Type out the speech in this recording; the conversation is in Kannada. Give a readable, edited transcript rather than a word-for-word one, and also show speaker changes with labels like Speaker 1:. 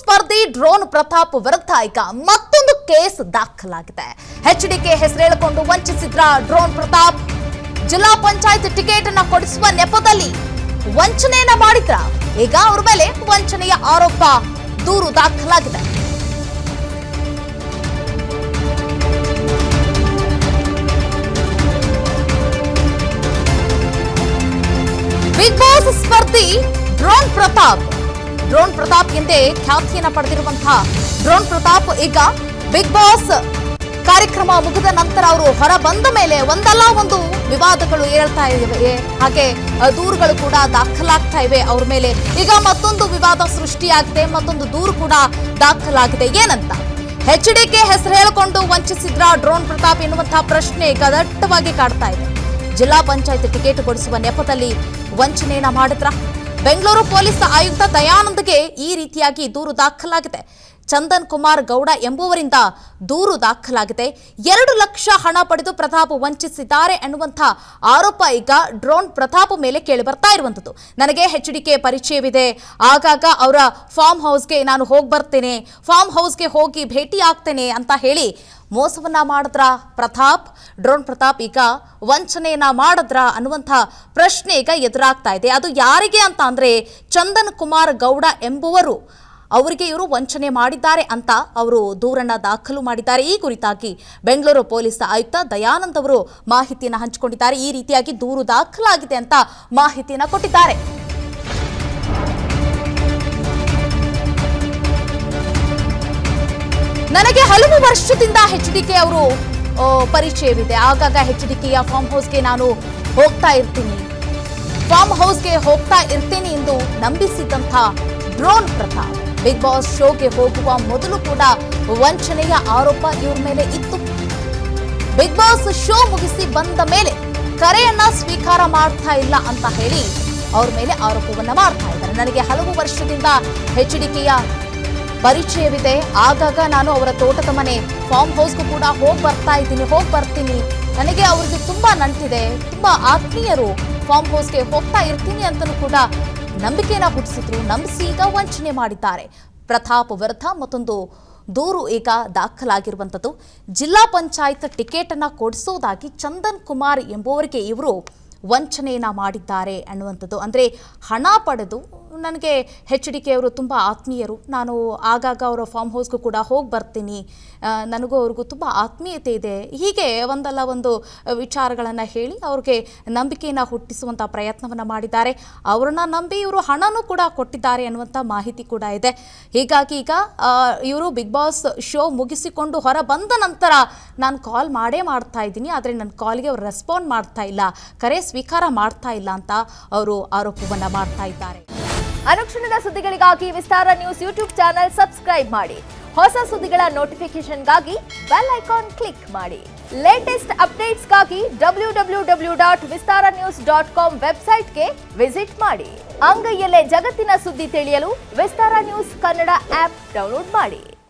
Speaker 1: ಸ್ಪರ್ಧಿ ಡ್ರೋನ್ ಪ್ರತಾಪ್ ವಿರುದ್ಧ ಈಗ ಮತ್ತೊಂದು ಕೇಸ್ ದಾಖಲಾಗಿದೆ. ಎಚ್ಡಿಕೆ ಹೆಸರೇಳಿಕೊಂಡು ವಂಚಿಸಿದ್ರ ಡ್ರೋನ್ ಪ್ರತಾಪ್. ಜಿಲ್ಲಾ ಪಂಚಾಯತ್ ಟಿಕೆಟ್ ಅನ್ನ ಕೊಡಿಸುವ ನೆಪದಲ್ಲಿ ವಂಚನೆಯನ್ನ ಮಾಡಿದ್ರ. ಈಗ ಅವರ ಮೇಲೆ ವಂಚನೆಯ ಆರೋಪ ದೂರು ದಾಖಲಾಗಿದೆ. ಬಿಗ್ ಬಾಸ್ ಸ್ಪರ್ಧಿ ಡ್ರೋನ್ ಪ್ರತಾಪ್ ಎಂದೇ ಖ್ಯಾತಿಯನ್ನ ಪಡೆದಿರುವಂತಹ ಡ್ರೋನ್ ಪ್ರತಾಪ್ ಈಗ ಬಿಗ್ ಬಾಸ್ ಕಾರ್ಯಕ್ರಮ ಮುಗಿದ ನಂತರ ಅವರು ಹೊರ ಬಂದ ಮೇಲೆ ಒಂದಲ್ಲ ಒಂದು ವಿವಾದಗಳು ಏಳ್ತಾ ಇವೆ, ಹಾಗೆ ದೂರುಗಳು ಕೂಡ ದಾಖಲಾಗ್ತಾ ಇವೆ ಅವರ ಮೇಲೆ. ಈಗ ಮತ್ತೊಂದು ವಿವಾದ ಸೃಷ್ಟಿಯಾಗಿದೆ, ಮತ್ತೊಂದು ದೂರು ಕೂಡ ದಾಖಲಾಗಿದೆ. ಏನಂತ ಎಚ್ಡಿಕೆ ಹೆಸರು ಹೇಳಿಕೊಂಡು ವಂಚಿಸಿದ್ರ ಡ್ರೋನ್ ಪ್ರತಾಪ್ ಎನ್ನುವಂತಹ ಪ್ರಶ್ನೆ ಈಗ ದಟ್ಟವಾಗಿ ಕಾಡ್ತಾ ಇದೆ. ಜಿಲ್ಲಾ ಪಂಚಾಯತ್ ಟಿಕೆಟ್ ಕೊಡಿಸುವ ನೆಪದಲ್ಲಿ ವಂಚನೆಯನ್ನ ಮಾಡಿದ್ರ. ಬೆಂಗಳೂರು ಪೊಲೀಸ್ ಆಯುಕ್ತ ದಯಾನಂದ್ಗೆ ಈ ರೀತಿಯಾಗಿ ದೂರು ದಾಖಲಾಗಿದೆ. ಚಂದನ್ ಕುಮಾರ್ ಗೌಡ ಎಂಬುವರಿಂದ ದೂರು ದಾಖಲಾಗಿದೆ. 2 ಲಕ್ಷ ಹಣ ಪಡೆದು ಪ್ರತಾಪ್ ವಂಚಿಸಿದ್ದಾರೆ ಎನ್ನುವಂಥ ಆರೋಪ ಈಗ ಡ್ರೋನ್ ಪ್ರತಾಪ್ ಮೇಲೆ ಕೇಳಿ ಬರ್ತಾ ಇರುವಂಥದ್ದು. ನನಗೆ ಎಚ್ಡಿಕೆ ಪರಿಚಯವಿದೆ, ಆಗಾಗ ಅವರ ಫಾರ್ಮ್ ಹೌಸ್ಗೆ ನಾನು ಹೋಗಿ ಬರ್ತೇನೆ, ಫಾರ್ಮ್ ಹೌಸ್ಗೆ ಹೋಗಿ ಭೇಟಿ ಆಗ್ತೇನೆ ಅಂತ ಹೇಳಿ ಮೋಸವನ್ನ ಮಾಡಿದ್ರ ಡ್ರೋನ್ ಪ್ರತಾಪ್ ಈಗ ವಂಚನೆಯನ್ನ ಮಾಡಿದ್ರ ಅನ್ನುವಂಥ ಪ್ರಶ್ನೆ ಈಗ ಎದುರಾಗ್ತಾ ಇದೆ. ಅದು ಯಾರಿಗೆ ಅಂತ ಅಂದ್ರೆ ಚಂದನ್ ಕುಮಾರ್ ಗೌಡ ಎಂಬುವರು, ಅವರಿಗೆ ಇವರು ವಂಚನೆ ಮಾಡಿದ್ದಾರೆ ಅಂತ ಅವರು ದೂರನ್ನ ದಾಖಲು ಮಾಡಿದ್ದಾರೆ. ಈ ಕುರಿತಾಗಿ ಬೆಂಗಳೂರು ಪೊಲೀಸ್ ಆಯುಕ್ತ ದಯಾನಂದ್ ಅವರು ಮಾಹಿತಿಯನ್ನು ಹಂಚಿಕೊಂಡಿದ್ದಾರೆ. ಈ ರೀತಿಯಾಗಿ ದೂರು ದಾಖಲಾಗಿದೆ ಅಂತ ಮಾಹಿತಿಯನ್ನು ಕೊಟ್ಟಿದ್ದಾರೆ. ನನಗೆ ಹಲವು ವರ್ಷದಿಂದ ಎಚ್ಡಿಕೆ ಅವರು ಪರಿಚಯವಿದೆ, ಆಗಾಗ ಎಚ್ಡಿಕೆಯ ಫಾರ್ಮ್ ಹೌಸ್ಗೆ ನಾನು ಹೋಗ್ತಾ ಇರ್ತೀನಿ ಎಂದು ನಂಬಿಸಿದಂಥ ಡ್ರೋನ್ ಪ್ರತಾಪ್ ಬಿಗ್ ಬಾಸ್ ಶೋಗೆ ಹೋಗುವ ಮೊದಲು ಕೂಡ ವಂಚನೆಯ ಆರೋಪ ಇವ್ರ ಮೇಲೆ ಇತ್ತು. ಬಿಗ್ ಬಾಸ್ ಶೋ ಮುಗಿಸಿ ಬಂದ ಮೇಲೆ ಕರೆಯನ್ನ ಸ್ವೀಕಾರ ಮಾಡ್ತಾ ಇಲ್ಲ ಅಂತ ಹೇಳಿ ಅವ್ರ ಮೇಲೆ ಆರೋಪವನ್ನ ಮಾಡ್ತಾ ಇದ್ದಾರೆ. ನನಗೆ ಹಲವು ವರ್ಷದಿಂದ ಎಚ್ಡಿಕೆಯ ಪರಿಚಯವಿದೆ, ಆಗಾಗ ನಾನು ಅವರ ತೋಟದ ಮನೆ ಫಾರ್ಮ್ ಹೌಸ್ಗೂ ಕೂಡ ಹೋಗಿ ಬರ್ತೀನಿ, ನನಗೆ ಅವ್ರಿಗೆ ತುಂಬಾ ನಂಟಿದೆ, ತುಂಬಾ ಆತ್ಮೀಯರು, ಫಾರ್ಮ್ ಹೌಸ್ಗೆ ಹೋಗ್ತಾ ಇರ್ತೀನಿ ಅಂತಲೂ ಕೂಡ ನಂಬಿಕೆಯನ್ನ ಹುಟ್ಟಿಸಿದ್ರು. ನಂಬಿಸಿ ಈಗ ವಂಚನೆ ಮಾಡಿದ್ದಾರೆ. ಪ್ರತಾಪ್ ವಿರುದ್ಧ ಮತ್ತೊಂದು ದೂರು ಈಗ ದಾಖಲಾಗಿರುವಂಥದ್ದು. ಜಿಲ್ಲಾ ಪಂಚಾಯತ್ ಟಿಕೆಟ್ ಅನ್ನ ಕೊಡಿಸೋದಾಗಿ ಚಂದನ್ ಕುಮಾರ್ ಎಂಬುವರಿಗೆ ಇವರು ವಂಚನೆಯನ್ನ ಮಾಡಿದ್ದಾರೆ ಅನ್ನುವಂಥದ್ದು. ಅಂದರೆ ಹಣ ಪಡೆದು, ನನಗೆ ಎಚ್ಡಿಕೆ ಅವರು ತುಂಬ ಆತ್ಮೀಯರು, ನಾನು ಆಗಾಗ ಅವರ ಫಾರ್ಮ್ ಹೌಸ್ಗೂ ಕೂಡ ಹೋಗಿ ಬರ್ತೀನಿ, ನನಗೂ ಅವ್ರಿಗೂ ತುಂಬ ಆತ್ಮೀಯತೆ ಇದೆ, ಹೀಗೆ ಒಂದಲ್ಲ ಒಂದು ವಿಚಾರಗಳನ್ನು ಹೇಳಿ ಅವ್ರಿಗೆ ನಂಬಿಕೆಯನ್ನು ಹುಟ್ಟಿಸುವಂಥ ಪ್ರಯತ್ನವನ್ನು ಮಾಡಿದ್ದಾರೆ. ಅವ್ರನ್ನ ನಂಬಿ ಇವರು ಹಣನೂ ಕೂಡ ಕೊಟ್ಟಿದ್ದಾರೆ ಅನ್ನುವಂಥ ಮಾಹಿತಿ ಕೂಡ ಇದೆ. ಹೀಗಾಗಿ ಈಗ ಇವರು ಬಿಗ್ ಬಾಸ್ ಶೋ ಮುಗಿಸಿಕೊಂಡು ಹೊರ ಬಂದ ನಂತರ ನಾನು ಕಾಲ್ ಮಾಡ್ತಾ ಇದ್ದೀನಿ, ಆದರೆ ನನ್ನ ಕಾಲ್ಗೆ ಅವ್ರು ರೆಸ್ಪಾಂಡ್ ಮಾಡ್ತಾ ಇಲ್ಲ, ಕರೆ ಸ್ವೀಕಾರ ಮಾಡ್ತಾ ಇಲ್ಲ ಅಂತ ಅವರು ಆರೋಪವನ್ನು ಮಾಡ್ತಾ ಇದ್ದಾರೆ.
Speaker 2: ಅನುಕ್ಷಣದ ಸುದ್ದಿಗಳಿಗಾಗಿ ವಿಸ್ತಾರ ನ್ಯೂಸ್ ಯೂಟ್ಯೂಬ್ ಚಾನೆಲ್ ಸಬ್ಸ್ಕ್ರೈಬ್ ಮಾಡಿ. ಹೊಸ ಸುದ್ದಿಗಳ ನೋಟಿಫಿಕೇಶನ್ಗಾಗಿ ಬೆಲ್ ಐಕಾನ್ ಕ್ಲಿಕ್ ಮಾಡಿ. ಲೇಟೆಸ್ಟ್ ಅಪ್ಡೇಟ್ಸ್ಗಾಗಿ www.vistaranews.com ವೆಬ್ಸೈಟ್ಗೆ ವಿಸಿಟ್ ಮಾಡಿ. ಅಂಗೈಯಲ್ಲೇ ಜಗತ್ತಿನ ಸುದ್ದಿ ತಿಳಿಯಲು ವಿಸ್ತಾರ ನ್ಯೂಸ್ ಕನ್ನಡ ಆಪ್ ಡೌನ್ಲೋಡ್ ಮಾಡಿ.